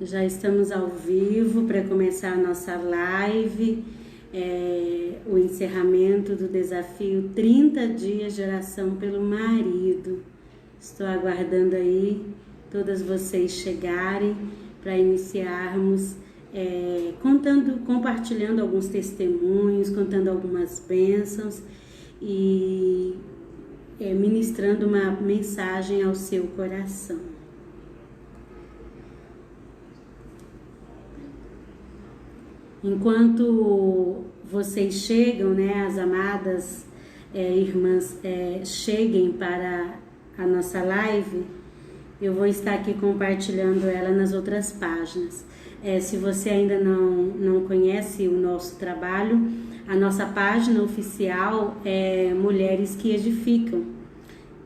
Já estamos ao vivo para começar a nossa live, o encerramento do desafio 30 dias de oração pelo marido. Estou aguardando aí todas vocês chegarem para iniciarmos, compartilhando alguns testemunhos, contando algumas bênçãos e ministrando uma mensagem ao seu coração. Enquanto vocês chegam, né, as amadas irmãs cheguem para a nossa live, eu vou estar aqui compartilhando ela nas outras páginas. Se você ainda não conhece o nosso trabalho, a nossa página oficial é Mulheres que Edificam.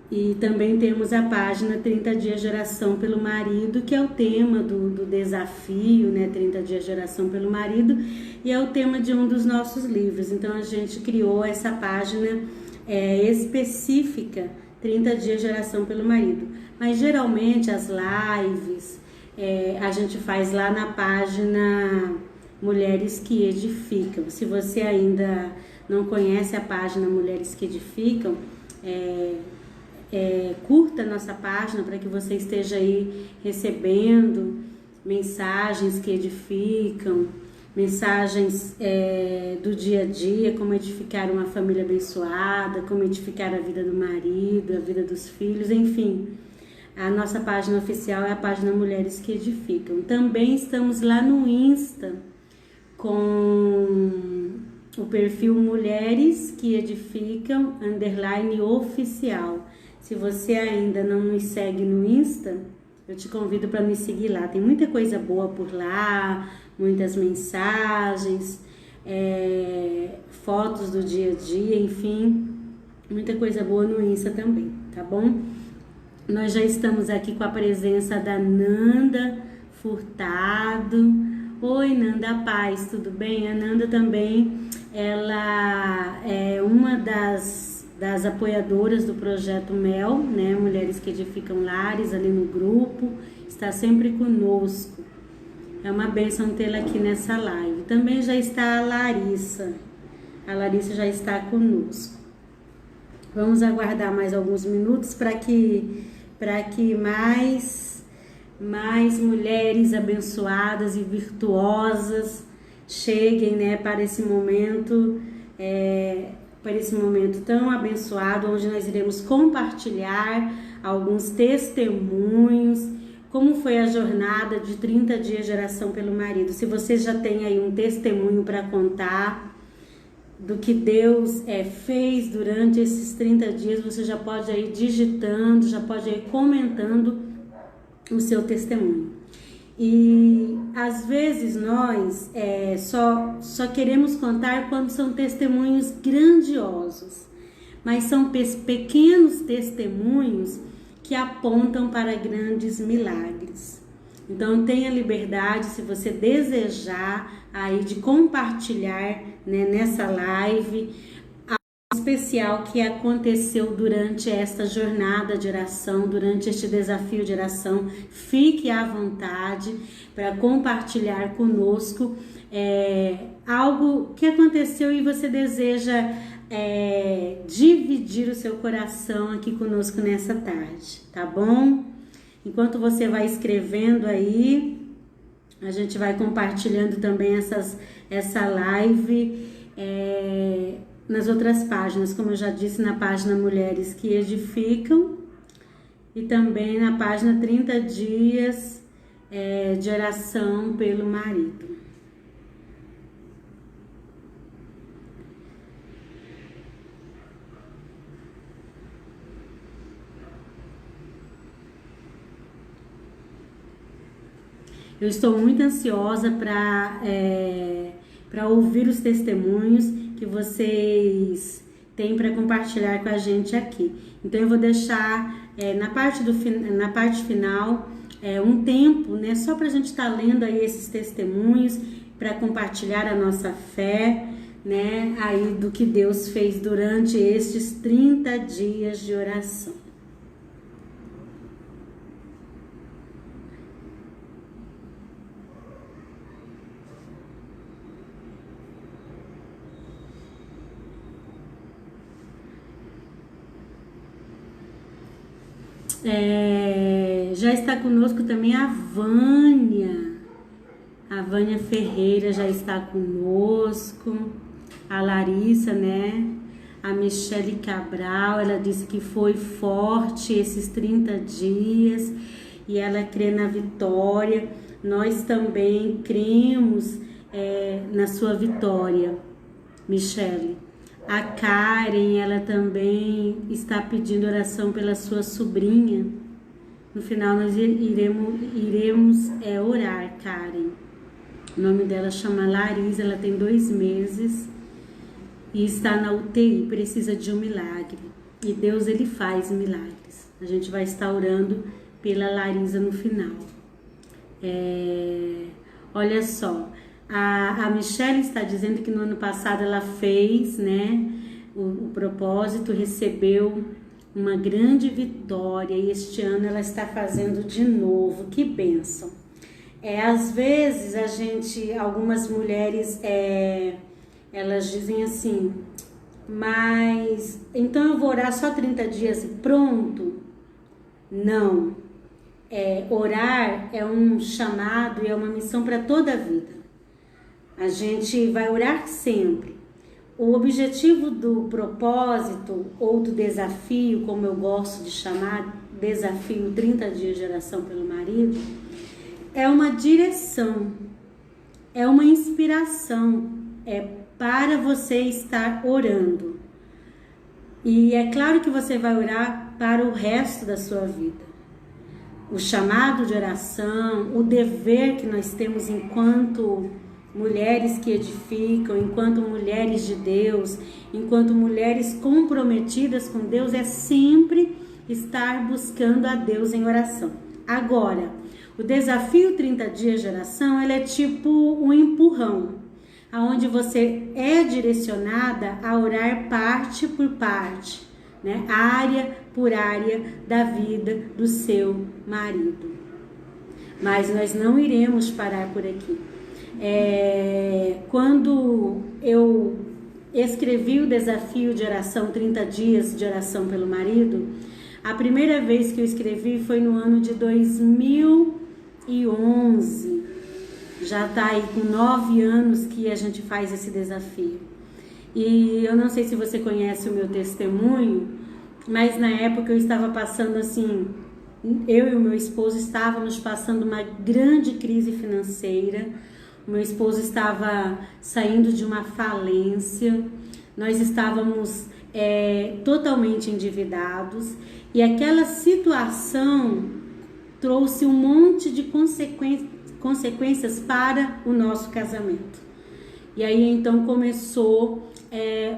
E também temos a página 30 dias de oração pelo marido, que é o tema do desafio, né? 30 dias de oração pelo marido, e é o tema de um dos nossos livros. Então a gente criou essa página específica, 30 dias de oração pelo marido. Mas geralmente as lives a gente faz lá na página Mulheres que Edificam. Se você ainda não conhece a página Mulheres que Edificam, curta a nossa página para que você esteja aí recebendo mensagens que edificam, mensagens do dia a dia, como edificar uma família abençoada, como edificar a vida do marido, a vida dos filhos, enfim. A nossa página oficial é a página Mulheres que Edificam. Também estamos lá no Insta com o perfil Mulheres que Edificam _oficial. Se você ainda não nos segue no Insta, eu te convido para me seguir lá. Tem muita coisa boa por lá, muitas mensagens, fotos do dia a dia, enfim, muita coisa boa no Insta também, tá bom? Nós já estamos aqui com a presença da Nanda Furtado. Oi, Nanda, paz, tudo bem? A Nanda também, ela é uma das apoiadoras do Projeto MEL, né? Mulheres que Edificam Lares, ali no grupo, está sempre conosco. É uma bênção tê-la aqui nessa live. Também já está a Larissa já está conosco. Vamos aguardar mais alguns minutos para que mais mulheres abençoadas e virtuosas cheguem, né, para esse momento tão abençoado, onde nós iremos compartilhar alguns testemunhos, como foi a jornada de 30 dias de oração pelo marido. Se você já tem aí um testemunho para contar do que Deus fez durante esses 30 dias, você já pode ir digitando, já pode ir comentando o seu testemunho. E às vezes nós só queremos contar quando são testemunhos grandiosos, mas são pequenos testemunhos que apontam para grandes milagres. Então tenha liberdade, se você desejar, aí de compartilhar, né, nessa live especial que aconteceu durante esta jornada de oração, durante este desafio de oração. Fique à vontade para compartilhar conosco algo que aconteceu e você deseja dividir o seu coração aqui conosco nessa tarde, tá bom? Enquanto você vai escrevendo aí, a gente vai compartilhando também essa live nas outras páginas, como eu já disse, na página Mulheres que Edificam e também na página 30 dias de oração pelo marido. Eu estou muito ansiosa para ouvir os testemunhos que vocês têm para compartilhar com a gente aqui. Então eu vou deixar na parte final um tempo, né, só para a gente estar lendo aí esses testemunhos, para compartilhar a nossa fé, né, aí do que Deus fez durante estes 30 dias de oração. Já está conosco também a Vânia. A Vânia Ferreira já está conosco. A Larissa, né? A Michele Cabral, ela disse que foi forte esses 30 dias e ela crê na vitória. Nós também cremos na sua vitória, Michele. A Karen, ela também está pedindo oração pela sua sobrinha. No final nós iremos orar, Karen. O nome dela chama Larissa, ela tem 2 meses e está na UTI, precisa de um milagre. E Deus, ele faz milagres. A gente vai estar orando pela Larissa no final. Olha só, a Michelle está dizendo que no ano passado ela fez, né, o propósito, recebeu uma grande vitória e este ano ela está fazendo de novo. Que bênção! Às vezes algumas mulheres, elas dizem assim, mas então eu vou orar só 30 dias e pronto? Não. Orar é um chamado e é uma missão para toda a vida. A gente vai orar sempre. O objetivo do propósito ou do desafio, como eu gosto de chamar, desafio 30 dias de oração pelo marido, é uma direção, é uma inspiração, para você estar orando. E é claro que você vai orar para o resto da sua vida. O chamado de oração, o dever que nós temos enquanto mulheres que edificam, enquanto mulheres de Deus, enquanto mulheres comprometidas com Deus, é sempre estar buscando a Deus em oração. Agora, o desafio 30 dias de oração, ele é tipo um empurrão, onde você é direcionada a orar parte por parte, né? Área por área da vida do seu marido. Mas nós não iremos parar por aqui. Quando eu escrevi o desafio de oração 30 dias de oração pelo marido, a primeira vez que eu escrevi foi no ano de 2011. Já está aí com 9 anos que a gente faz esse desafio. E eu não sei se você conhece o meu testemunho, mas na época eu estava passando assim, eu e o meu esposo estávamos passando uma grande crise financeira. O meu esposo estava saindo de uma falência, nós estávamos totalmente endividados e aquela situação trouxe um monte de consequências para o nosso casamento. E aí então começou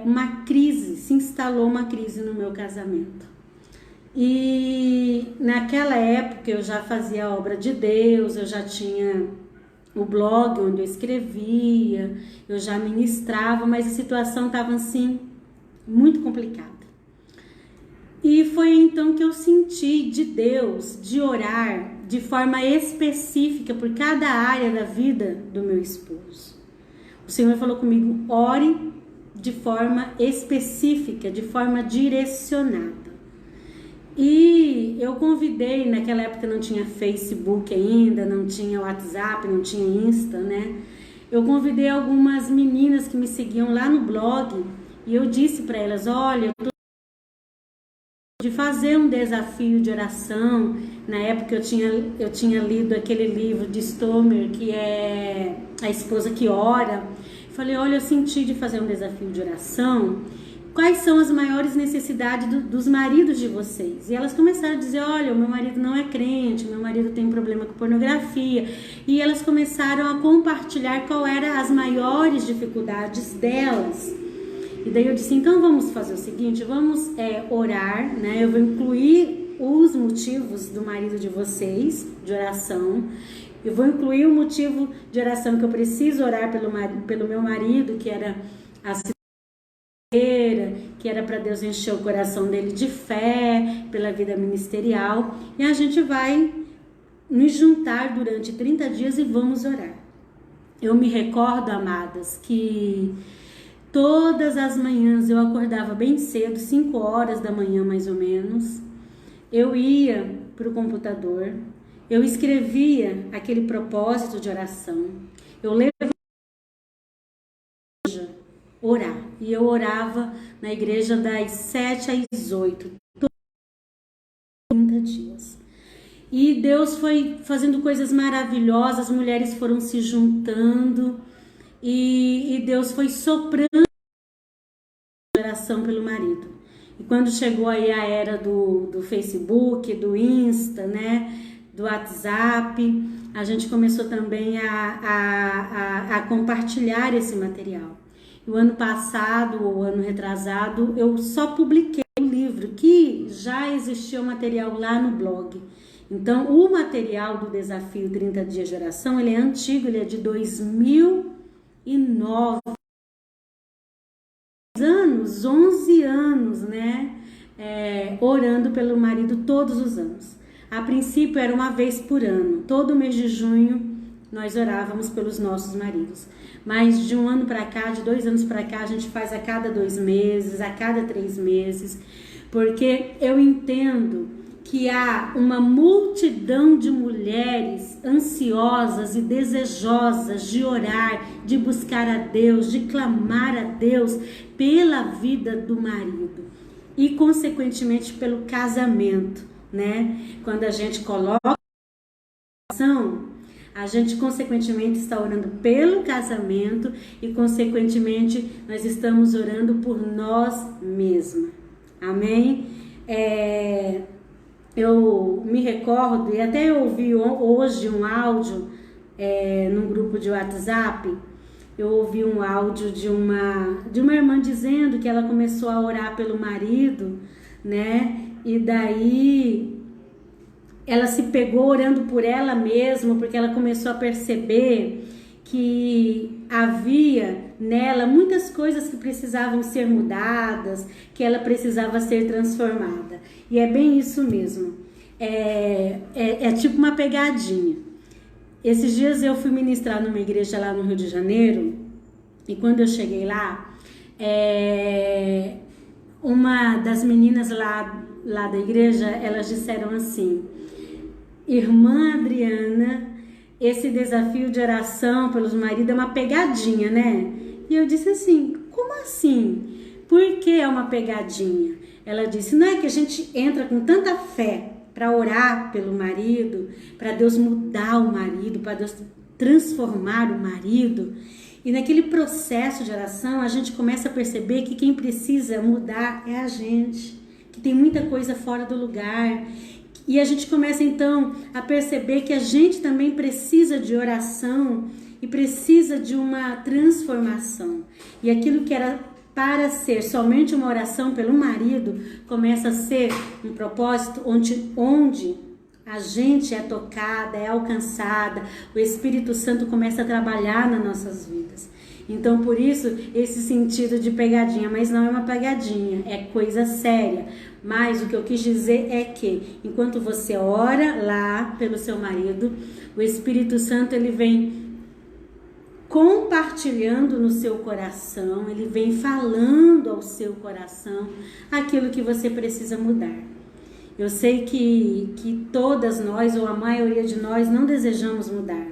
uma crise, se instalou uma crise no meu casamento. E naquela época eu já fazia a obra de Deus, eu já tinha o blog onde eu escrevia, eu já ministrava, mas a situação estava assim, muito complicada. E foi então que eu senti de Deus, de orar de forma específica por cada área da vida do meu esposo. O Senhor falou comigo, ore de forma específica, de forma direcionada. E eu convidei, naquela época não tinha Facebook ainda, não tinha WhatsApp, não tinha Insta, né? Eu convidei algumas meninas que me seguiam lá no blog e eu disse para elas, olha, eu tô de fazer um desafio de oração. Na época eu tinha lido aquele livro de Stomer, que é A Esposa que Ora. Falei, olha, eu senti de fazer um desafio de oração. Quais são as maiores necessidades dos maridos de vocês? E elas começaram a dizer, olha, o meu marido não é crente, meu marido tem problema com pornografia. E elas começaram a compartilhar qual eram as maiores dificuldades delas. E daí eu disse, então vamos fazer o seguinte, vamos orar, né? Eu vou incluir os motivos do marido de vocês, de oração. Eu vou incluir o motivo de oração que eu preciso orar pelo meu marido, que era a que era para Deus encher o coração dele de fé, pela vida ministerial. E a gente vai nos juntar durante 30 dias e vamos orar. Eu me recordo, amadas, que todas as manhãs eu acordava bem cedo, 5 horas da manhã mais ou menos. Eu ia para o computador, eu escrevia aquele propósito de oração, eu levava orar, e eu orava na igreja das 7 às 8, 30 dias. E Deus foi fazendo coisas maravilhosas, as mulheres foram se juntando e Deus foi soprando oração pelo marido. E quando chegou aí a era do Facebook, do Insta, né, do WhatsApp, a gente começou também a compartilhar esse material. O ano passado, ou ano retrasado, eu só publiquei um livro que já existia o material lá no blog. Então, o material do desafio 30 dias de oração, ele é antigo, ele é de 2009. 11 anos, né? Orando pelo marido todos os anos. A princípio era uma vez por ano. Todo mês de junho nós orávamos pelos nossos maridos. Mas de um ano para cá, de 2 anos para cá, a gente faz a cada 2 meses, a cada 3 meses. Porque eu entendo que há uma multidão de mulheres ansiosas e desejosas de orar, de buscar a Deus, de clamar a Deus pela vida do marido e, consequentemente, pelo casamento, né? Quando a gente coloca a oração, a gente, consequentemente, está orando pelo casamento e, consequentemente, nós estamos orando por nós mesmas. Amém? Eu me recordo, e até eu ouvi hoje um áudio num grupo de WhatsApp, eu ouvi um áudio de uma irmã dizendo que ela começou a orar pelo marido, né? E daí ela se pegou orando por ela mesma, porque ela começou a perceber que havia nela muitas coisas que precisavam ser mudadas, que ela precisava ser transformada. E é bem isso mesmo. É tipo uma pegadinha. Esses dias eu fui ministrar numa igreja lá no Rio de Janeiro, e quando eu cheguei lá, uma das meninas lá da igreja, elas disseram assim: Irmã Adriana, esse desafio de oração pelos maridos é uma pegadinha, né? E eu disse assim, como assim? Por que é uma pegadinha? Ela disse, não é que a gente entra com tanta fé para orar pelo marido, para Deus mudar o marido, para Deus transformar o marido. E naquele processo de oração, a gente começa a perceber que quem precisa mudar é a gente, que tem muita coisa fora do lugar. E a gente começa então a perceber que a gente também precisa de oração e precisa de uma transformação. E aquilo que era para ser somente uma oração pelo marido, começa a ser um propósito onde a gente é tocada, é alcançada, o Espírito Santo começa a trabalhar nas nossas vidas. Então, por isso, esse sentido de pegadinha, mas não é uma pegadinha, é coisa séria. Mas o que eu quis dizer é que, enquanto você ora lá pelo seu marido, o Espírito Santo, ele vem compartilhando no seu coração, ele vem falando ao seu coração aquilo que você precisa mudar. Eu sei que todas nós, ou a maioria de nós, não desejamos mudar.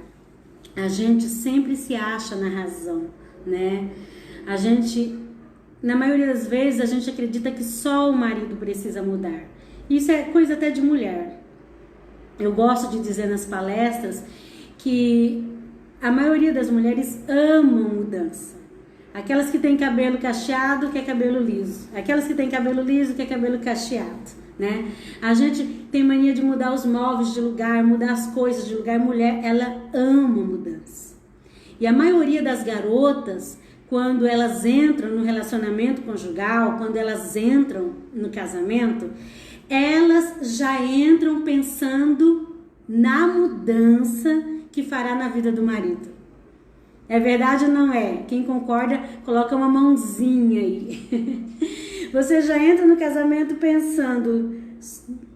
A gente sempre se acha na razão, né? A gente, na maioria das vezes, a gente acredita que só o marido precisa mudar. Isso é coisa até de mulher. Eu gosto de dizer nas palestras que a maioria das mulheres amam mudança. Aquelas que têm cabelo cacheado quer cabelo liso. Aquelas que têm cabelo liso quer cabelo cacheado, né? A gente tem mania de mudar os móveis de lugar, mudar as coisas de lugar. Mulher, ela ama mudança. E a maioria das garotas, quando elas entram no relacionamento conjugal, quando elas entram no casamento, elas já entram pensando na mudança que fará na vida do marido. É verdade ou não é? Quem concorda, coloca uma mãozinha aí. Você já entra no casamento pensando,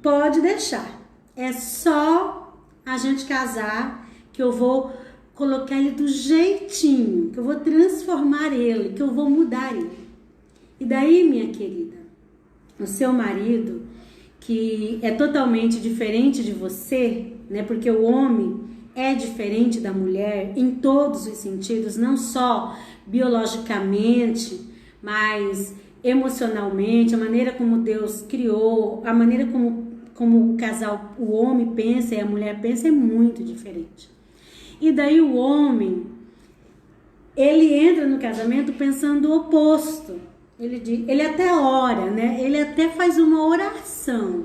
pode deixar. É só a gente casar que eu vou colocar ele do jeitinho, que eu vou transformar ele, que eu vou mudar ele. E daí, minha querida, o seu marido, que é totalmente diferente de você, né? Porque o homem é diferente da mulher em todos os sentidos, não só biologicamente, mas emocionalmente, a maneira como Deus criou, a maneira como o casal, o homem pensa e a mulher pensa é muito diferente. E daí o homem, ele entra no casamento pensando o oposto. Ele até ora, né? Ele até faz uma oração.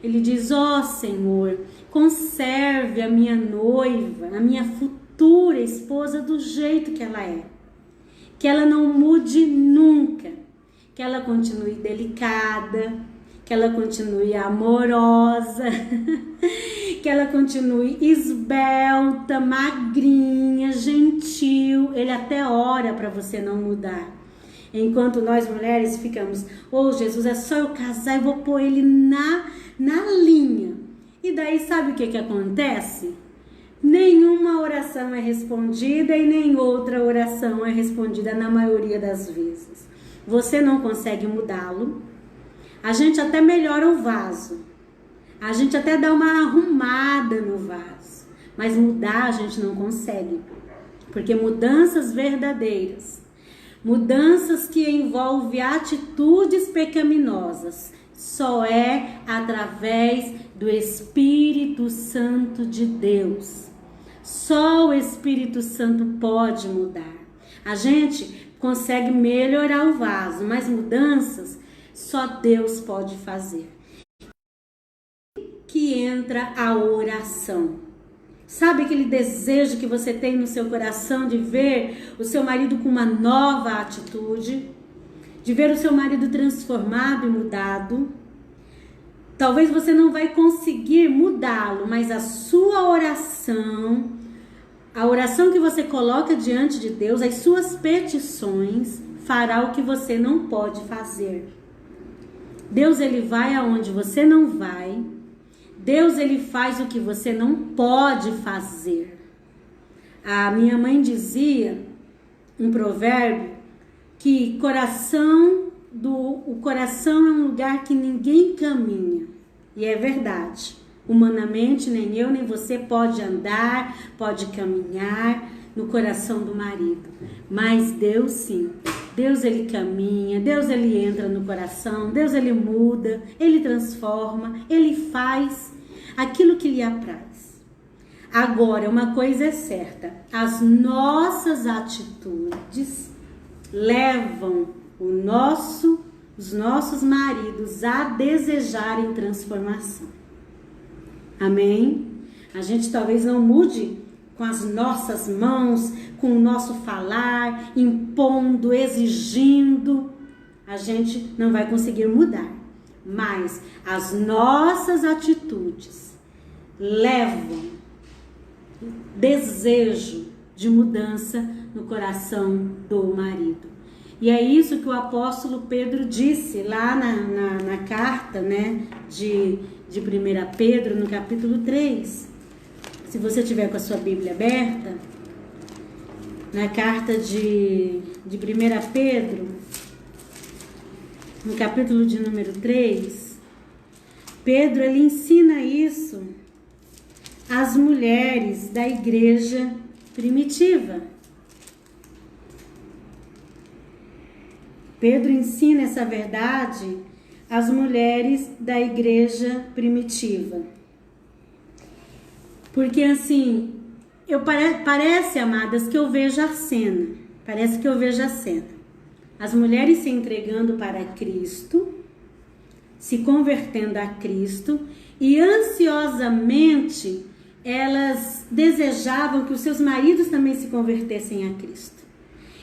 Ele diz: ó Senhor, conserve a minha noiva, a minha futura esposa do jeito que ela é. Que ela não mude nunca. Que ela continue delicada, que ela continue amorosa, que ela continue esbelta, magrinha, gentil. Ele até ora para você não mudar. Enquanto nós mulheres ficamos: oh Jesus, é só eu casar e vou pôr ele na linha. E daí sabe o que acontece? Nenhuma oração é respondida e nem outra oração é respondida na maioria das vezes. Você não consegue mudá-lo. A gente até melhora o vaso. A gente até dá uma arrumada no vaso. Mas mudar a gente não consegue. Porque mudanças verdadeiras, mudanças que envolvem atitudes pecaminosas, só é através do Espírito Santo de Deus. Só o Espírito Santo pode mudar. A gente consegue melhorar o vaso, mas mudanças só Deus pode fazer. Que entra a oração. Sabe aquele desejo que você tem no seu coração de ver o seu marido com uma nova atitude? De ver o seu marido transformado e mudado? Talvez você não vai conseguir mudá-lo, mas a sua oração, a oração que você coloca diante de Deus, as suas petições, fará o que você não pode fazer. Deus, ele vai aonde você não vai. Deus, ele faz o que você não pode fazer. A minha mãe dizia um provérbio que o coração é um lugar que ninguém caminha. E é verdade. Humanamente, nem eu nem você pode andar, pode caminhar no coração do marido. Mas Deus sim. Deus, ele caminha, Deus, ele entra no coração, Deus, ele muda, ele transforma, ele faz aquilo que lhe apraz. Agora, uma coisa é certa: as nossas atitudes levam os nossos maridos a desejarem transformação. Amém? A gente talvez não mude com as nossas mãos, com o nosso falar, impondo, exigindo. A gente não vai conseguir mudar. Mas as nossas atitudes levam desejo de mudança no coração do marido. E é isso que o apóstolo Pedro disse lá na carta, né, de 1 Pedro, no capítulo 3. Se você tiver com a sua Bíblia aberta, na carta de 1 Pedro, no capítulo de número 3, Pedro, ele ensina isso às mulheres da igreja primitiva. Pedro ensina essa verdade às mulheres da igreja primitiva. Porque assim, parece, amadas, que eu vejo a cena. Parece que eu vejo a cena. As mulheres se entregando para Cristo, se convertendo a Cristo, e ansiosamente elas desejavam que os seus maridos também se convertessem a Cristo.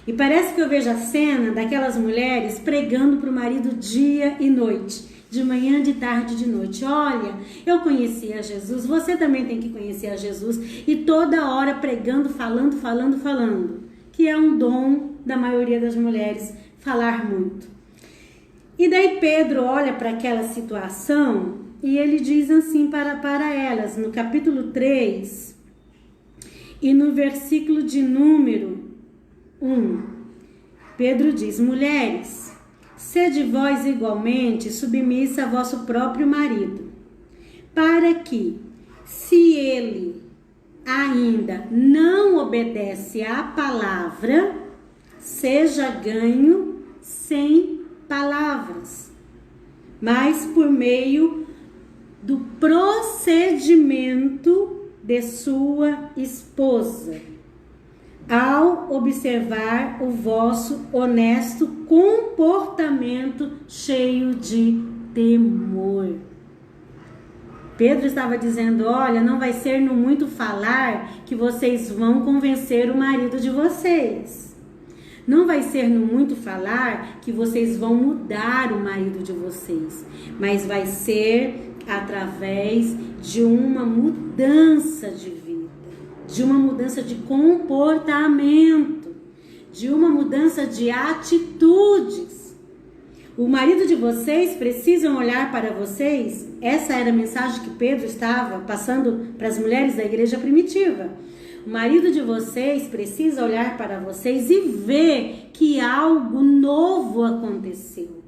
E parece que eu vejo a cena daquelas mulheres pregando para o marido dia e noite, de manhã, de tarde, de noite. Olha, eu conheci a Jesus, você também tem que conhecer a Jesus. E toda hora pregando, falando. Que é um dom da maioria das mulheres, falar muito. E daí Pedro olha para aquela situação e ele diz assim para elas, no capítulo 3 e no versículo de número 1. Pedro diz: mulheres, sede vós igualmente submissa a vosso próprio marido, para que, se ele ainda não obedece à palavra, seja ganho sem palavras, mas por meio do procedimento de sua esposa, ao observar o vosso honesto comportamento cheio de temor. Pedro estava dizendo, olha, não vai ser no muito falar que vocês vão convencer o marido de vocês. Não vai ser no muito falar que vocês vão mudar o marido de vocês, mas vai ser através de uma mudança de vida, de uma mudança de comportamento, de uma mudança de atitudes. O marido de vocês precisam olhar para vocês. Essa era a mensagem que Pedro estava passando para as mulheres da igreja primitiva. O marido de vocês precisa olhar para vocês e ver que algo novo aconteceu.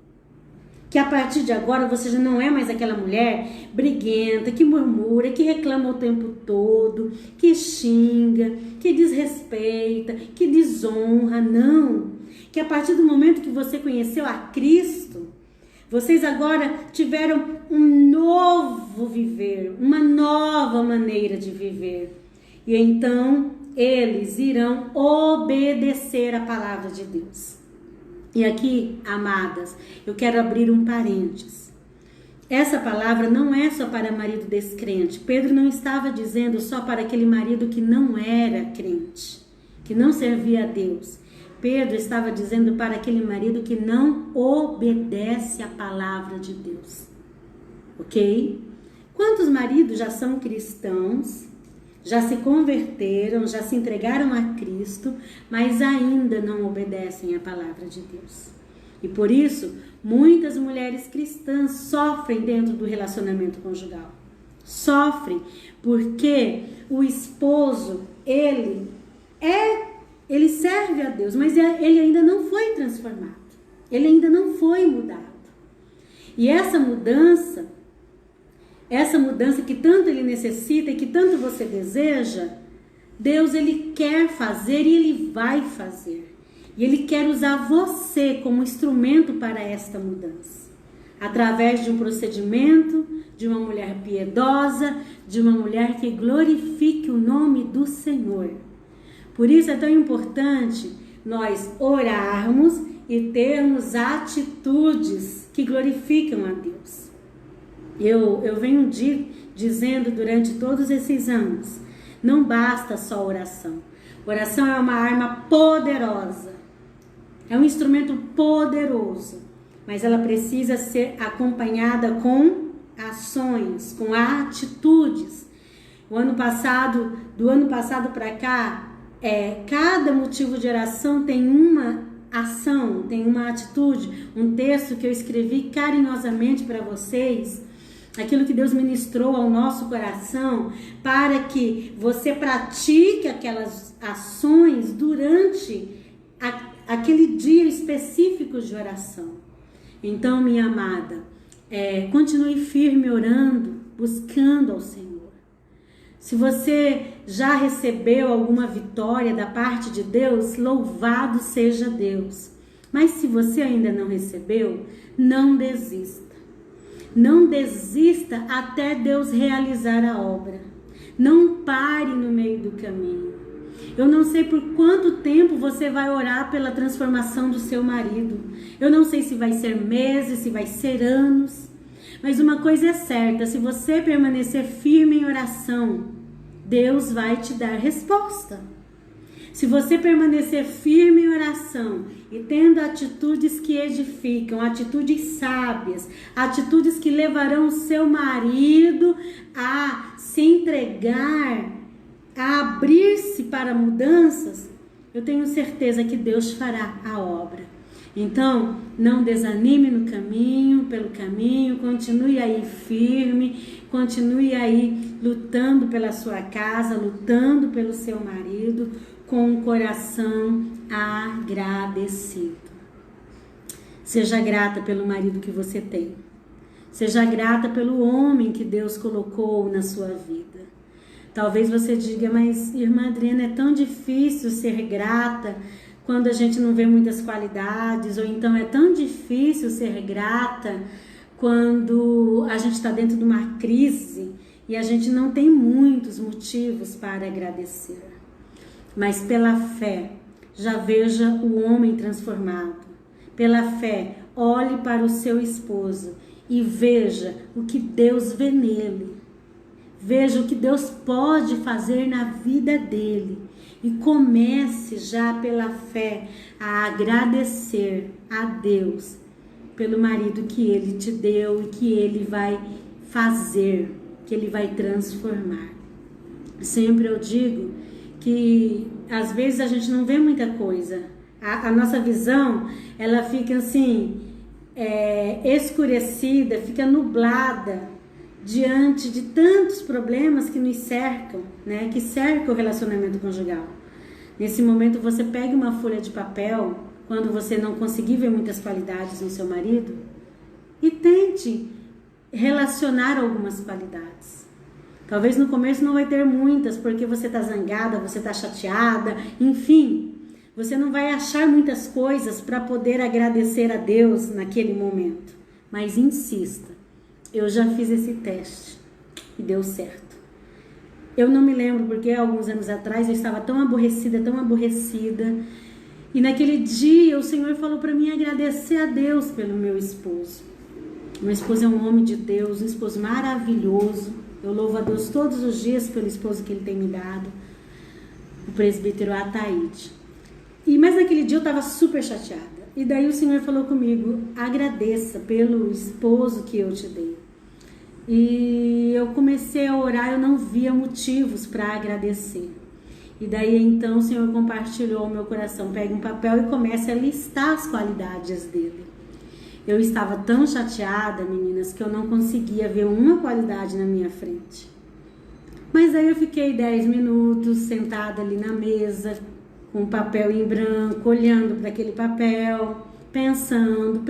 Que a partir de agora você já não é mais aquela mulher briguenta, que murmura, que reclama o tempo todo, que xinga, que desrespeita, que desonra. Não. Que a partir do momento que você conheceu a Cristo, vocês agora tiveram um novo viver, uma nova maneira de viver. E então eles irão obedecer a palavra de Deus. E aqui, amadas, eu quero abrir um parênteses. Essa palavra não é só para marido descrente. Pedro não estava dizendo só para aquele marido que não era crente, que não servia a Deus. Pedro estava dizendo para aquele marido que não obedece à palavra de Deus. Ok? Quantos maridos já são cristãos, já se converteram, já se entregaram a Cristo, mas ainda não obedecem à palavra de Deus? E por isso, muitas mulheres cristãs sofrem dentro do relacionamento conjugal. Sofrem porque o esposo, ele serve a Deus, mas ele ainda não foi transformado. Ele ainda não foi mudado. E essa mudança que tanto ele necessita e que tanto você deseja, Deus, ele quer fazer e ele vai fazer. E ele quer usar você como instrumento para esta mudança. Através de um procedimento, de uma mulher piedosa, de uma mulher que glorifique o nome do Senhor. Por isso é tão importante nós orarmos e termos atitudes que glorificam a Deus. Eu venho dizendo durante todos esses anos, não basta só oração. Oração é uma arma poderosa, é um instrumento poderoso, mas ela precisa ser acompanhada com ações, com atitudes. Do ano passado para cá, cada motivo de oração tem uma ação, tem uma atitude, um texto que eu escrevi carinhosamente para vocês, aquilo que Deus ministrou ao nosso coração, para que você pratique aquelas ações durante aquele dia específico de oração. Então, minha amada, continue firme orando, buscando ao Senhor. Se você já recebeu alguma vitória da parte de Deus, louvado seja Deus. Mas se você ainda não recebeu, não desista. Não desista até Deus realizar a obra. Não pare no meio do caminho. Eu não sei por quanto tempo você vai orar pela transformação do seu marido. Eu não sei se vai ser meses, se vai ser anos. Mas uma coisa é certa, se você permanecer firme em oração, Deus vai te dar resposta. Se você permanecer firme em oração e tendo atitudes que edificam, atitudes sábias, atitudes que levarão o seu marido a se entregar, a abrir-se para mudanças, eu tenho certeza que Deus fará a obra. Então, não desanime pelo caminho, continue aí firme, continue aí lutando pela sua casa, lutando pelo seu marido, com o coração agradecido. Seja grata pelo marido que você tem. Seja grata pelo homem que Deus colocou na sua vida. Talvez você diga, mas irmã Adriana, é tão difícil ser grata quando a gente não vê muitas qualidades, ou então é tão difícil ser grata quando a gente está dentro de uma crise e a gente não tem muitos motivos para agradecer. Mas pela fé, já veja o homem transformado. Pela fé, olhe para o seu esposo e veja o que Deus vê nele. Veja o que Deus pode fazer na vida dele. E comece já pela fé a agradecer a Deus pelo marido que ele te deu e que ele vai fazer, que ele vai transformar. Sempre eu digo que às vezes a gente não vê muita coisa. A nossa visão, ela fica assim, escurecida, fica nublada diante de tantos problemas que nos cercam, né? Que cercam o relacionamento conjugal. Nesse momento você pega uma folha de papel, quando você não conseguir ver muitas qualidades no seu marido, e tente relacionar algumas qualidades. Talvez no começo não vai ter muitas, porque você está zangada, você está chateada, enfim, você não vai achar muitas coisas para poder agradecer a Deus naquele momento. Mas insista. Eu já fiz esse teste e deu certo. Eu não me lembro porque alguns anos atrás eu estava tão aborrecida, e naquele dia o Senhor falou para mim agradecer a Deus pelo meu esposo. Meu esposo é um homem de Deus, um esposo maravilhoso. Eu louvo a Deus todos os dias pelo esposo que ele tem me dado, o presbítero Ataíde. Mas naquele dia eu estava super chateada. E daí o Senhor falou comigo, agradeça pelo esposo que eu te dei. E eu comecei a orar, eu não via motivos para agradecer. E daí então o Senhor compartilhou o meu coração, pega um papel e comece a listar as qualidades dele. Eu estava tão chateada, meninas, que eu não conseguia ver uma qualidade na minha frente. Mas aí eu fiquei 10 minutos sentada ali na mesa, com o papel em branco, olhando para aquele papel, pensando.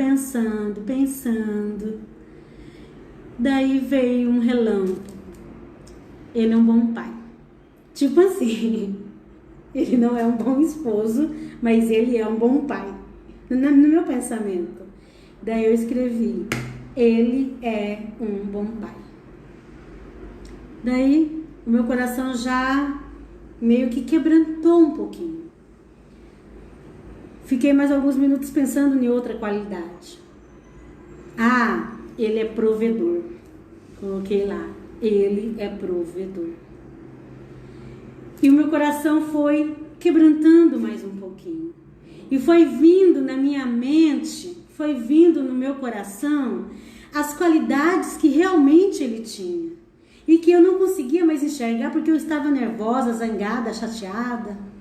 Daí veio um relâmpago. Ele é um bom pai. Tipo assim, ele não é um bom esposo, mas ele é um bom pai. No meu pensamento. Daí eu escrevi, ele é um bom pai. Daí o meu coração já meio que quebrantou um pouquinho. Fiquei mais alguns minutos pensando em outra qualidade. Ele é provedor. Coloquei lá, ele é provedor. E o meu coração foi quebrantando mais um pouquinho. E foi vindo na minha mente, foi vindo no meu coração as qualidades que realmente ele tinha. E que eu não conseguia mais enxergar porque eu estava nervosa, zangada, chateada.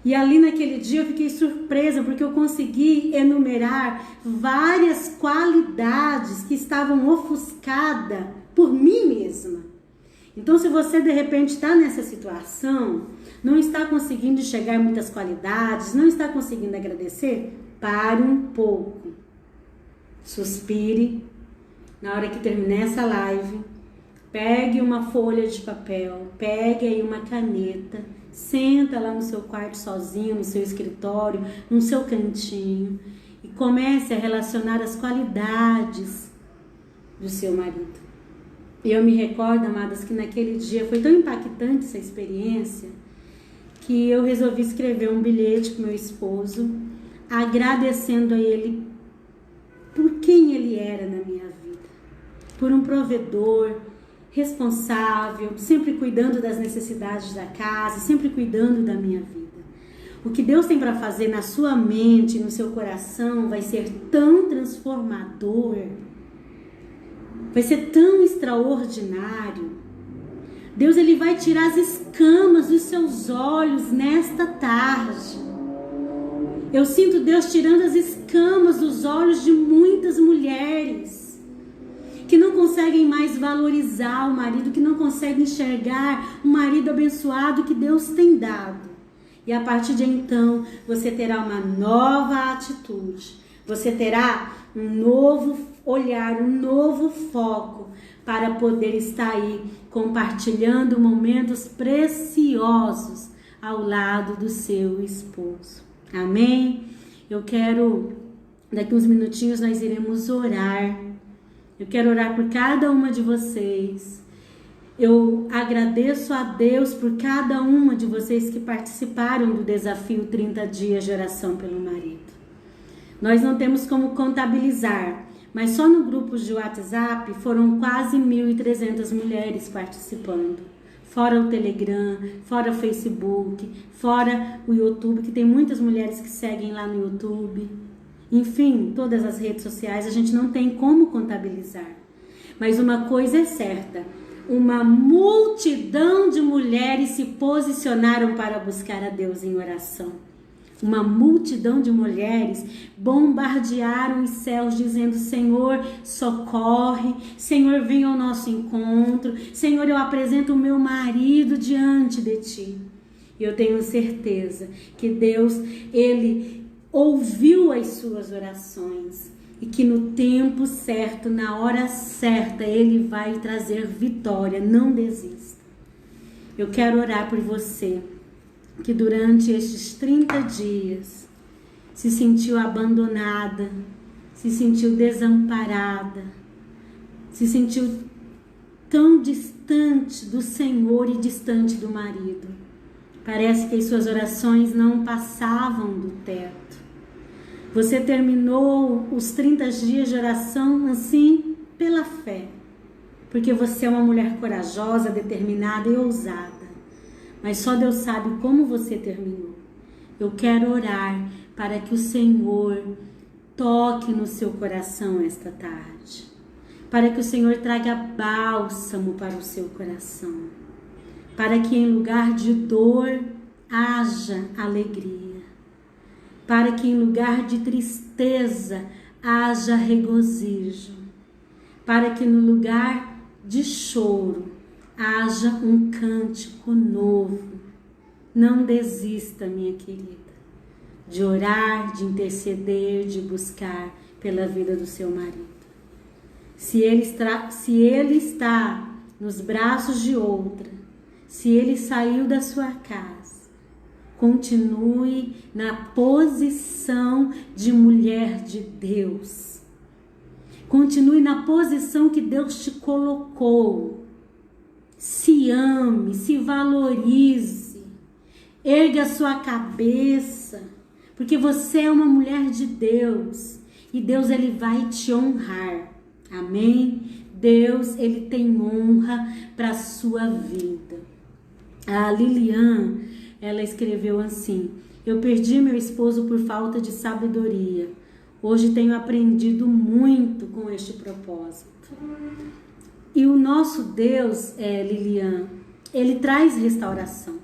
E ali naquele dia eu fiquei surpresa porque eu consegui enumerar várias qualidades que estavam ofuscadas por mim mesma. Então se você de repente está nessa situação, não está conseguindo enxergar muitas qualidades, não está conseguindo agradecer, pare um pouco. Suspire. Na hora que terminar essa live, pegue uma folha de papel, pegue aí uma caneta, senta lá no seu quarto sozinho, no seu escritório, no seu cantinho e comece a relacionar as qualidades do seu marido. E eu me recordo, amadas, que naquele dia foi tão impactante essa experiência que eu resolvi escrever um bilhete para o meu esposo, agradecendo a ele por quem ele era na minha vida, por um provedor responsável, sempre cuidando das necessidades da casa, sempre cuidando da minha vida. O que Deus tem para fazer na sua mente, no seu coração, vai ser tão transformador, vai ser tão extraordinário. Deus, ele vai tirar as escamas dos seus olhos nesta tarde. Eu sinto Deus tirando as escamas dos olhos de muitas mulheres que não conseguem mais valorizar o marido, que não conseguem enxergar o marido abençoado que Deus tem dado. E a partir de então, você terá uma nova atitude, Você terá um novo olhar, um novo foco para poder estar aí compartilhando momentos preciosos ao lado do seu esposo. Amém? Eu quero, daqui uns minutinhos nós iremos orar. Eu quero orar por cada uma de vocês. Eu agradeço a Deus por cada uma de vocês que participaram do desafio 30 dias de oração pelo marido. Nós não temos como contabilizar, mas só no grupo de WhatsApp foram quase 1.300 mulheres participando. Fora o Telegram, fora o Facebook, fora o YouTube, que tem muitas mulheres que seguem lá no YouTube. Enfim, todas as redes sociais, a gente não tem como contabilizar. Mas uma coisa é certa, uma multidão de mulheres se posicionaram para buscar a Deus em oração. Uma multidão de mulheres bombardearam os céus dizendo: Senhor, socorre, Senhor, vem ao nosso encontro, Senhor, eu apresento o meu marido diante de Ti. E eu tenho certeza que Deus, Ele ouviu as suas orações e que no tempo certo, na hora certa, Ele vai trazer vitória. Não desista. Eu quero orar por você que durante estes 30 dias se sentiu abandonada, se sentiu desamparada, se sentiu tão distante do Senhor e distante do marido. Parece que as suas orações não passavam do teto. Você terminou os 30 dias de oração assim pela fé, porque você é uma mulher corajosa, determinada e ousada. Mas só Deus sabe como você terminou. Eu quero orar para que o Senhor toque no seu coração esta tarde. Para que o Senhor traga bálsamo para o seu coração. Para que em lugar de dor haja alegria. Para que em lugar de tristeza haja regozijo. Para que no lugar de choro haja um cântico novo. Não desista, minha querida, de orar, de interceder, de buscar pela vida do seu marido. Se ele está nos braços de outra, se ele saiu da sua casa, continue na posição de mulher de Deus. Continue na posição que Deus te colocou. Se ame, se valorize, erga a sua cabeça, porque você é uma mulher de Deus e Deus, Ele vai te honrar, amém? Deus, Ele tem honra para a sua vida. A Lilian, ela escreveu assim: eu perdi meu esposo por falta de sabedoria, hoje tenho aprendido muito com este propósito. E o nosso Deus, Lilian, Ele traz restauração.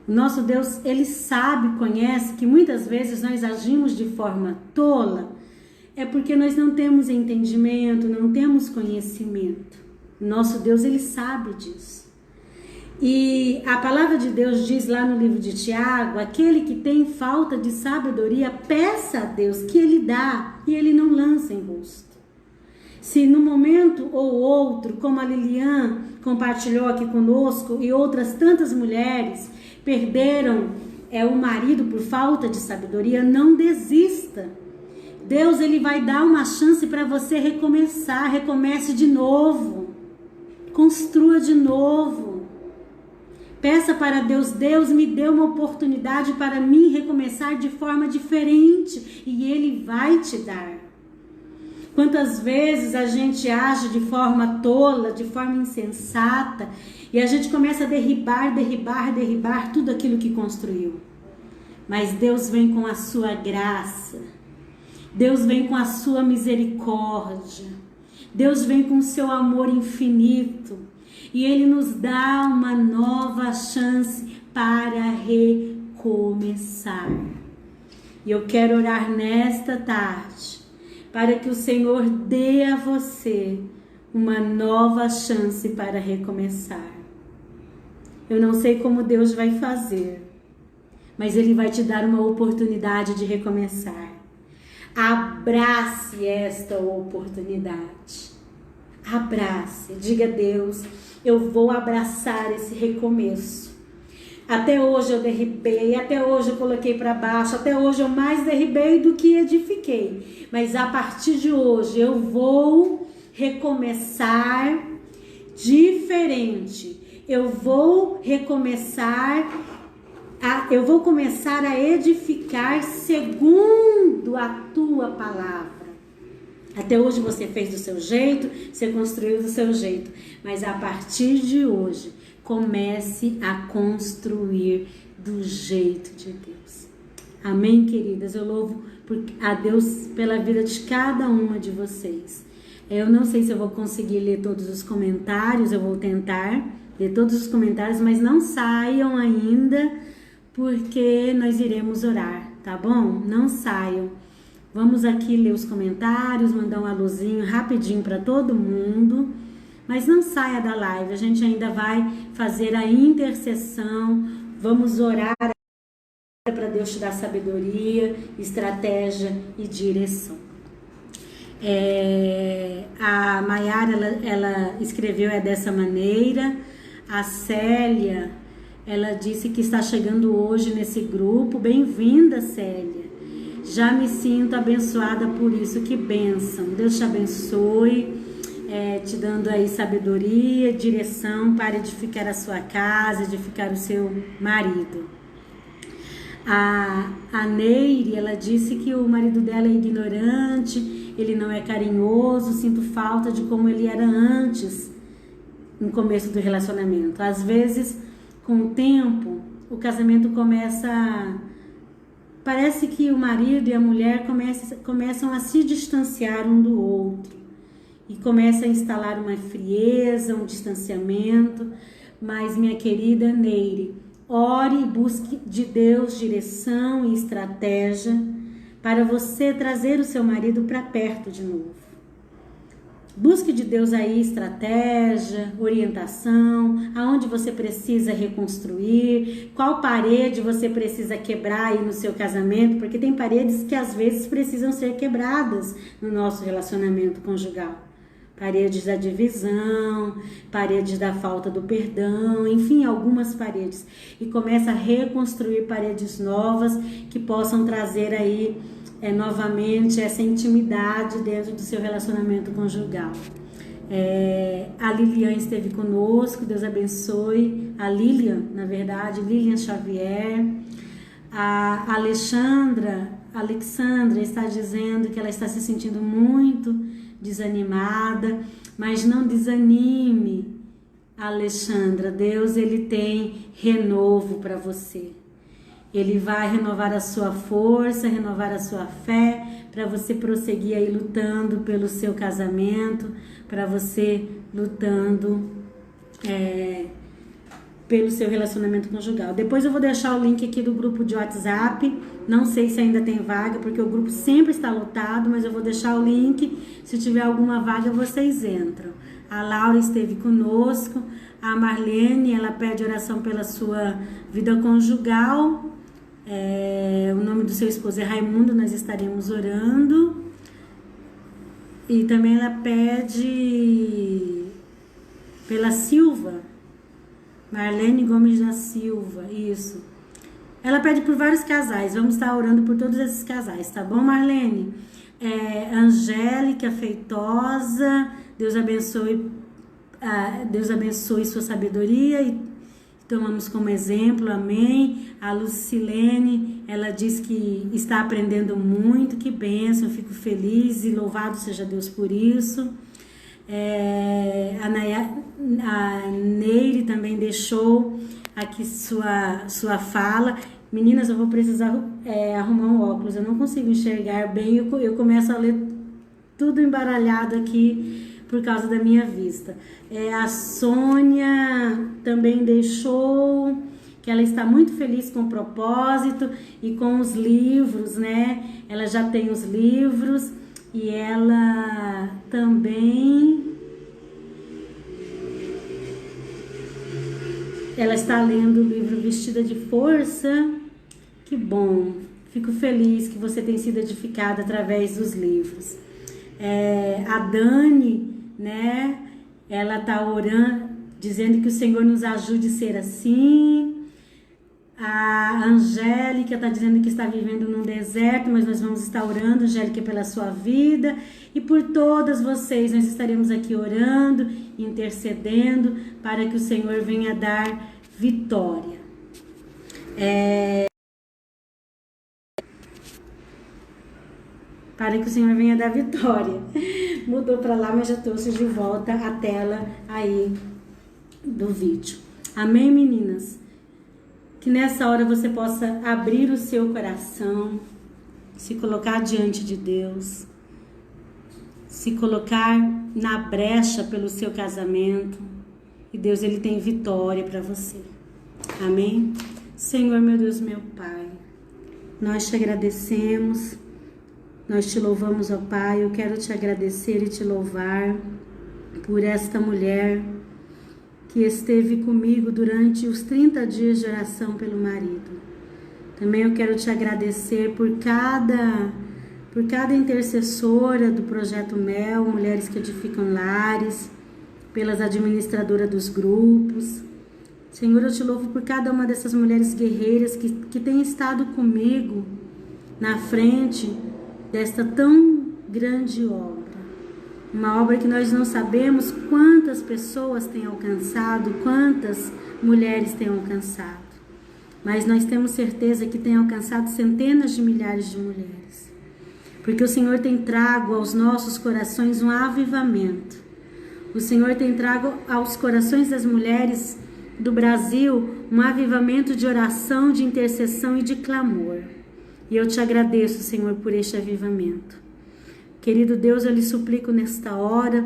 O nosso Deus, Ele sabe, conhece que muitas vezes nós agimos de forma tola, é porque nós não temos entendimento, não temos conhecimento. O nosso Deus, Ele sabe disso. E a palavra de Deus diz lá no livro de Tiago: aquele que tem falta de sabedoria, peça a Deus que Ele dá e Ele não lança em rosto. Se no momento ou outro, como a Lilian compartilhou aqui conosco e outras tantas mulheres perderam o marido por falta de sabedoria, não desista. Deus, Ele vai dar uma chance para você recomeçar. Recomece de novo. Construa de novo. Peça para Deus: Deus, me dê uma oportunidade para mim recomeçar de forma diferente, e Ele vai te dar. Quantas vezes a gente age de forma tola, de forma insensata, e a gente começa a derribar tudo aquilo que construiu. Mas Deus vem com a sua graça, Deus vem com a sua misericórdia, Deus vem com o seu amor infinito, e Ele nos dá uma nova chance para recomeçar. E eu quero orar nesta tarde, para que o Senhor dê a você uma nova chance para recomeçar. Eu não sei como Deus vai fazer, mas Ele vai te dar uma oportunidade de recomeçar. Abrace esta oportunidade. Abrace, diga a Deus, eu vou abraçar esse recomeço. Até hoje eu derribei, até hoje eu coloquei para baixo, até hoje eu mais derribei do que edifiquei. Mas a partir de hoje eu vou recomeçar diferente. Eu vou começar a edificar segundo a tua palavra. Até hoje você fez do seu jeito, você construiu do seu jeito, mas a partir de hoje, comece a construir do jeito de Deus. Amém, queridas? Eu louvo a Deus pela vida de cada uma de vocês. Eu não sei se eu vou conseguir ler todos os comentários, eu vou tentar ler todos os comentários, mas não saiam ainda, porque nós iremos orar, tá bom? Não saiam. Vamos aqui ler os comentários, mandar um alôzinho rapidinho para todo mundo. Mas não saia da live, a gente ainda vai fazer a intercessão. Vamos orar para Deus te dar sabedoria, estratégia e direção. A Maiara, ela escreveu dessa maneira. A Célia, ela disse que está chegando hoje nesse grupo. Bem-vinda, Célia. Já me sinto abençoada por isso, que bênção. Deus te abençoe, te dando aí sabedoria, direção para edificar a sua casa, edificar o seu marido. A Neire, ela disse que o marido dela é ignorante, ele não é carinhoso, sinto falta de como ele era antes, no começo do relacionamento. Às vezes, com o tempo, o casamento parece que o marido e a mulher começam a se distanciar um do outro e começa a instalar uma frieza, um distanciamento. Mas, minha querida Neire, ore e busque de Deus direção e estratégia para você trazer o seu marido para perto de novo. Busque de Deus aí estratégia, orientação, aonde você precisa reconstruir, qual parede você precisa quebrar aí no seu casamento, porque tem paredes que às vezes precisam ser quebradas no nosso relacionamento conjugal. Paredes da divisão, paredes da falta do perdão, enfim, algumas paredes. E começa a reconstruir paredes novas que possam trazer aí novamente essa intimidade dentro do seu relacionamento conjugal. A Lilian esteve conosco, Deus abençoe. A Lilian, na verdade, Lilian Xavier. A Alexandra está dizendo que ela está se sentindo muito desanimada, mas não desanime, Alexandra. Deus, ele tem renovo para você. Ele vai renovar a sua força, renovar a sua fé, para você prosseguir aí lutando pelo seu casamento, para você lutando pelo seu relacionamento conjugal. Depois eu vou deixar o link aqui do grupo de WhatsApp. Não sei se ainda tem vaga, porque o grupo sempre está lotado, mas eu vou deixar o link. Se tiver alguma vaga, vocês entram. A Laura esteve conosco. A Marlene, ela pede oração pela sua vida conjugal. O nome do seu esposo é Raimundo, nós estaremos orando. E também ela pede pela Silva, Marlene Gomes da Silva, isso. Ela pede por vários casais, vamos estar orando por todos esses casais, tá bom, Marlene? Angélica Feitosa, Deus abençoe sua sabedoria e tomamos como exemplo, amém. A Lucilene, ela diz que está aprendendo muito, que bênção, eu fico feliz e louvado seja Deus por isso. A Neire também deixou aqui sua fala. Meninas, eu vou precisar arrumar um óculos, eu não consigo enxergar bem, eu começo a ler tudo embaralhado aqui por causa da minha vista. A Sônia também deixou que ela está muito feliz com o propósito e com os livros, né? Ela já tem os livros e ela também está lendo o livro Vestida de Força. Que bom, Fico feliz que você tem sido edificada através dos livros. A Dani, né? Ela tá orando, dizendo que o Senhor nos ajude a ser assim. A Angélica está dizendo que está vivendo num deserto, mas nós vamos estar orando, Angélica, pela sua vida e por todas vocês. Nós estaremos aqui orando, intercedendo para que o Senhor venha dar vitória. Para que o Senhor venha dar vitória. Mudou para lá, mas já trouxe de volta a tela aí do vídeo. Amém, meninas? Que nessa hora você possa abrir o seu coração, se colocar diante de Deus, se colocar na brecha pelo seu casamento. E Deus, Ele tem vitória para você. Amém? Senhor, meu Deus, meu Pai, nós te agradecemos, nós te louvamos, ó Pai. Eu quero te agradecer e te louvar por esta mulher que esteve comigo durante os 30 dias de oração pelo marido. Também eu quero te agradecer por cada intercessora do Projeto Mel, Mulheres que Edificam Lares, pelas administradoras dos grupos. Senhor, eu te louvo por cada uma dessas mulheres guerreiras que tem estado comigo na frente desta tão grande obra. Uma obra que nós não sabemos quantas pessoas têm alcançado, quantas mulheres têm alcançado. Mas nós temos certeza que tem alcançado centenas de milhares de mulheres. Porque o Senhor tem trago aos nossos corações um avivamento. O Senhor tem trago aos corações das mulheres do Brasil um avivamento de oração, de intercessão e de clamor. E eu te agradeço, Senhor, por este avivamento. Querido Deus, eu lhe suplico nesta hora,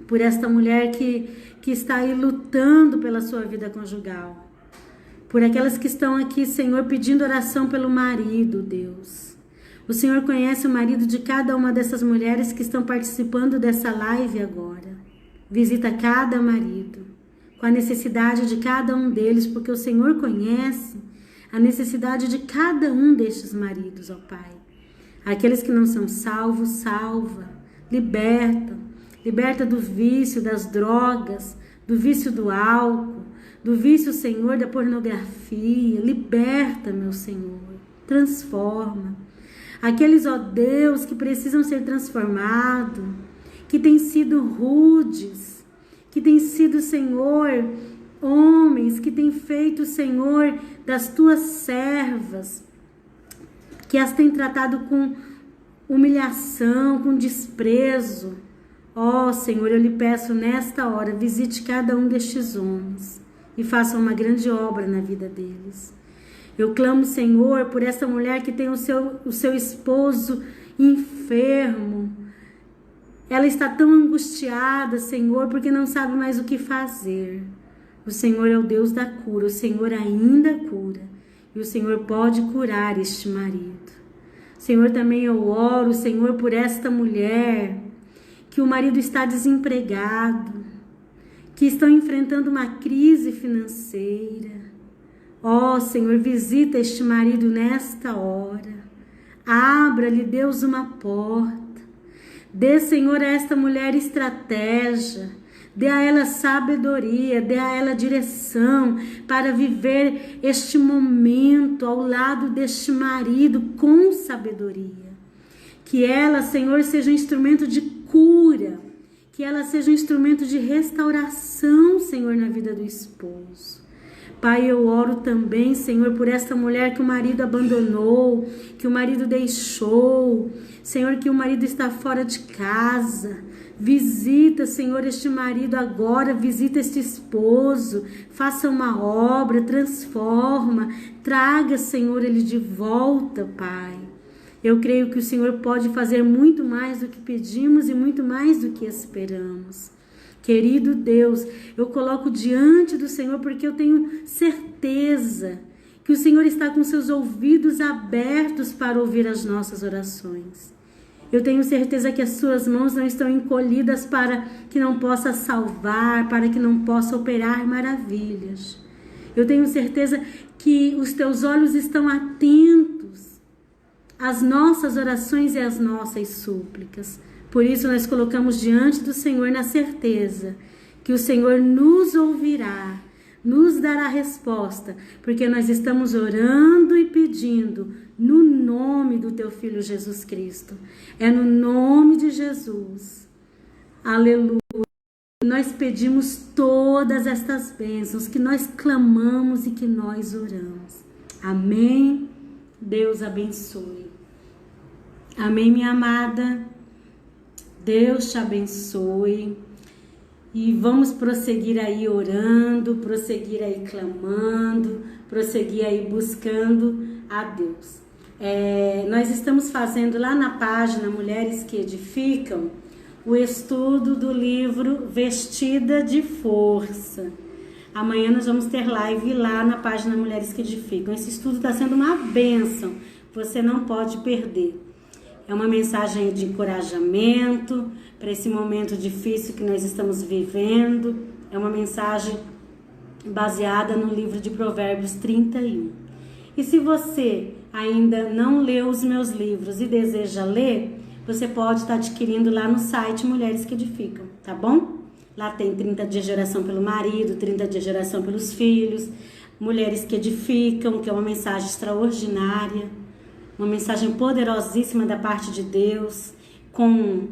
por esta mulher que está aí lutando pela sua vida conjugal. Por aquelas que estão aqui, Senhor, pedindo oração pelo marido, Deus. O Senhor conhece o marido de cada uma dessas mulheres que estão participando dessa live agora. Visita cada marido, com a necessidade de cada um deles, porque o Senhor conhece a necessidade de cada um destes maridos, ó Pai. Aqueles que não são salvos, salva, liberta do vício, das drogas, do vício do álcool, do vício, Senhor, da pornografia. Liberta, meu Senhor, transforma. Aqueles, ó Deus, que precisam ser transformados, que têm sido rudes, que têm sido, Senhor, homens, que têm feito, Senhor, das tuas servas, que as tem tratado com humilhação, com desprezo. Ó Senhor, eu lhe peço nesta hora, visite cada um destes homens e faça uma grande obra na vida deles. Eu clamo, Senhor, por essa mulher que tem o seu esposo enfermo. Ela está tão angustiada, Senhor, porque não sabe mais o que fazer. O Senhor é o Deus da cura, o Senhor ainda cura. E o Senhor pode curar este marido. Senhor, também eu oro, Senhor, por esta mulher, que o marido está desempregado, que estão enfrentando uma crise financeira. Ó, Senhor, visita este marido nesta hora. Abra-lhe, Deus, uma porta. Dê, Senhor, a esta mulher estratégia. Dê a ela sabedoria, dê a ela direção para viver este momento ao lado deste marido com sabedoria. Que ela, Senhor, seja um instrumento de cura, que ela seja um instrumento de restauração, Senhor, na vida do esposo. Pai, eu oro também, Senhor, por esta mulher que o marido abandonou, que o marido deixou. Senhor, que o marido está fora de casa. Visita, Senhor, este marido agora, visita este esposo, faça uma obra, transforma, traga, Senhor, ele de volta, Pai. Eu creio que o Senhor pode fazer muito mais do que pedimos e muito mais do que esperamos. Querido Deus, eu coloco diante do Senhor porque eu tenho certeza que o Senhor está com seus ouvidos abertos para ouvir as nossas orações. Eu tenho certeza que as suas mãos não estão encolhidas para que não possa salvar, para que não possa operar maravilhas. Eu tenho certeza que os teus olhos estão atentos as nossas orações e as nossas súplicas. Por isso nós colocamos diante do Senhor na certeza que o Senhor nos ouvirá, nos dará resposta, porque nós estamos orando e pedindo no nome do teu Filho Jesus Cristo. É no nome de Jesus. Aleluia. Nós pedimos todas estas bênçãos que nós clamamos e que nós oramos. Amém. Deus abençoe. Amém, minha amada. Deus te abençoe. E vamos prosseguir aí orando, prosseguir aí clamando, prosseguir aí buscando a Deus. Nós estamos fazendo lá na página Mulheres que Edificam o estudo do livro Vestida de Força. Amanhã nós vamos ter live lá na página Mulheres que Edificam. Esse estudo está sendo uma bênção, você não pode perder. É uma mensagem de encorajamento para esse momento difícil que nós estamos vivendo. É uma mensagem baseada no livro de Provérbios 31. E se você ainda não leu os meus livros e deseja ler, você pode estar adquirindo lá no site Mulheres que Edificam, tá bom? Lá tem 30 dias de oração pelo marido, 30 dias de oração pelos filhos, Mulheres que Edificam, que é uma mensagem extraordinária, uma mensagem poderosíssima da parte de Deus, com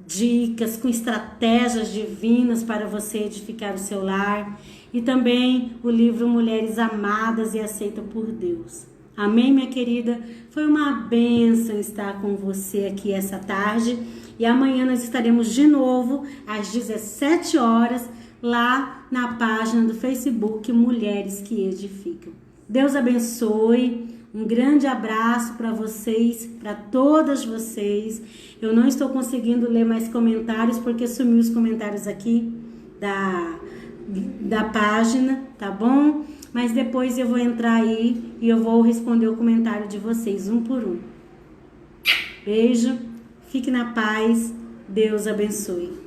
dicas, com estratégias divinas para você edificar o seu lar. E também o livro Mulheres Amadas e Aceitas por Deus. Amém, minha querida? Foi uma bênção estar com você aqui essa tarde. E amanhã nós estaremos de novo às 17 horas lá na página do Facebook Mulheres que Edificam. Deus abençoe. Um grande abraço para vocês, para todas vocês. Eu não estou conseguindo ler mais comentários porque sumiu os comentários aqui da página, tá bom? Mas depois eu vou entrar aí e eu vou responder o comentário de vocês, um por um. Beijo, fique na paz, Deus abençoe.